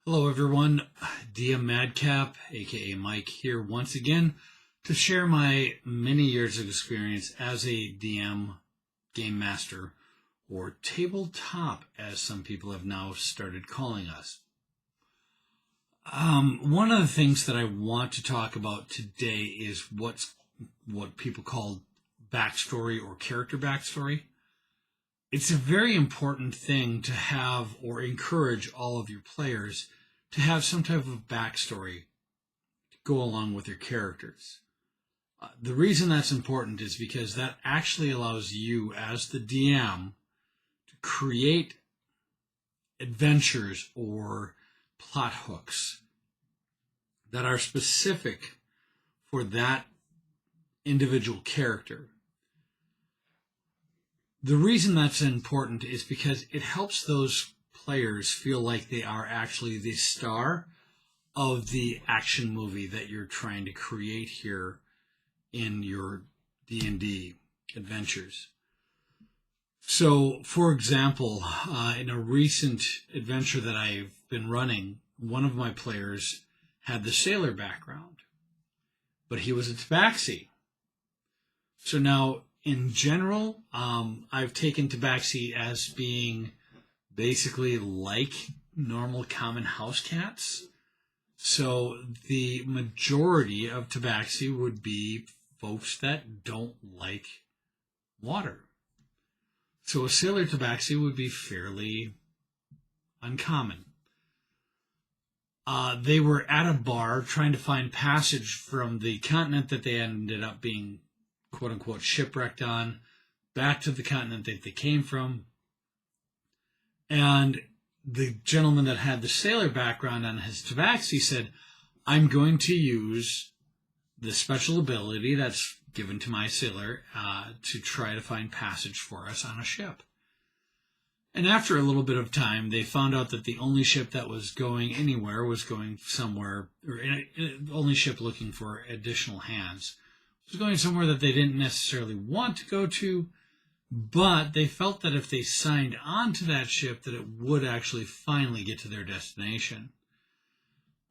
Hello everyone, DM Madcap, aka Mike, here once again to share my many years of experience as a DM, game master, or tabletop as some people have now started calling us. One of the things that I want to talk about today is what people call backstory or character backstory. It's a very important thing to have or encourage all of your players to have some type of backstory to go along with your characters. The reason that's important is because that actually allows you as the DM to create adventures or plot hooks that are specific for that individual character. The reason that's important is because it helps those players feel like they are actually the star of the action movie that you're trying to create here in your D&D adventures. So, for example, in a recent adventure that I've been running, one of my players had the sailor background, but he was a tabaxi. So now, in general, I've taken tabaxi as being basically like normal common house cats. So the majority of tabaxi would be folks that don't like water. So a sailor tabaxi would be fairly uncommon. They were at a bar trying to find passage from the continent that they ended up being quote-unquote shipwrecked on back to the continent that they came from. And the gentleman that had the sailor background on his tabaxi said, I'm going to use the special ability that's given to my sailor to try to find passage for us on a ship. And after a little bit of time, they found out that the only ship that was going anywhere was going somewhere, or the only ship looking for additional hands was going somewhere that they didn't necessarily want to go to, but they felt that if they signed on to that ship, that it would actually finally get to their destination.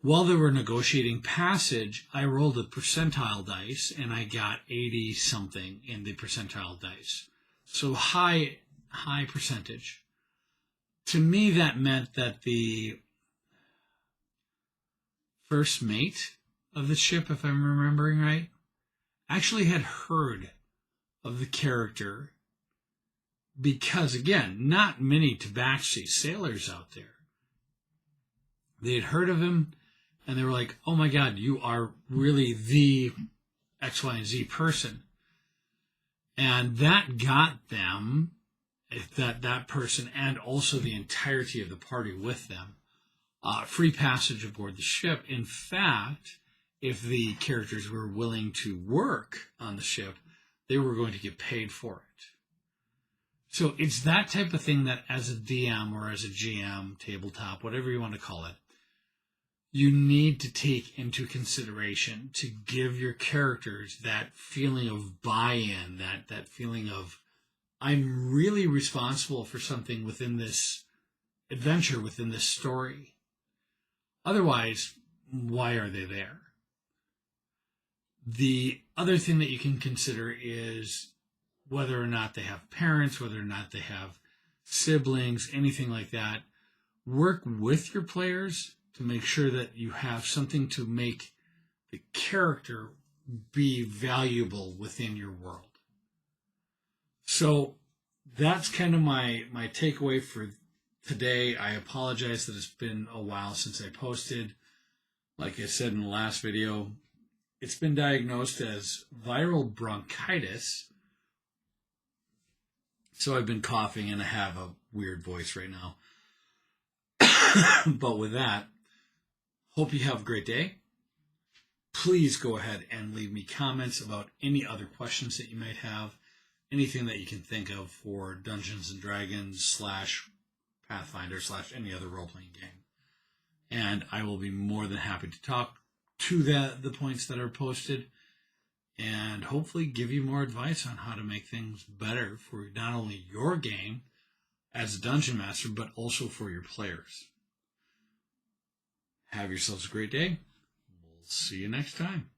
While they were negotiating passage, I rolled a percentile dice, and I got 80-something in the percentile dice. So high percentage. To me, that meant that the first mate of the ship, if I'm remembering right, actually had heard of the character because, again, not many tabaxi sailors out there. They had heard of him, and they were like, oh my God, you are really the X, Y, and Z person. And that got them, that person, and also the entirety of the party with them, free passage aboard the ship. In fact, if the characters were willing to work on the ship, they were going to get paid for it. So it's that type of thing that as a DM or as a GM, tabletop, whatever you want to call it, you need to take into consideration to give your characters that feeling of buy-in, that feeling of, I'm really responsible for something within this adventure, within this story. Otherwise, why are they there? The other thing that you can consider is whether or not they have parents, whether or not they have siblings, anything like that. Work with your players to make sure that you have something to make the character be valuable within your world. So that's kind of my takeaway for today. I apologize that it's been a while since I posted. Like I said in the last video, it's been diagnosed as viral bronchitis. So I've been coughing and I have a weird voice right now. But with that, hope you have a great day. Please go ahead and leave me comments about any other questions that you might have, anything that you can think of for Dungeons & Dragons / Pathfinder / any other role-playing game. And I will be more than happy to talk to the points that are posted and hopefully give you more advice on how to make things better for not only your game as a dungeon master, but also for your players. Have yourselves a great day. We'll see you next time.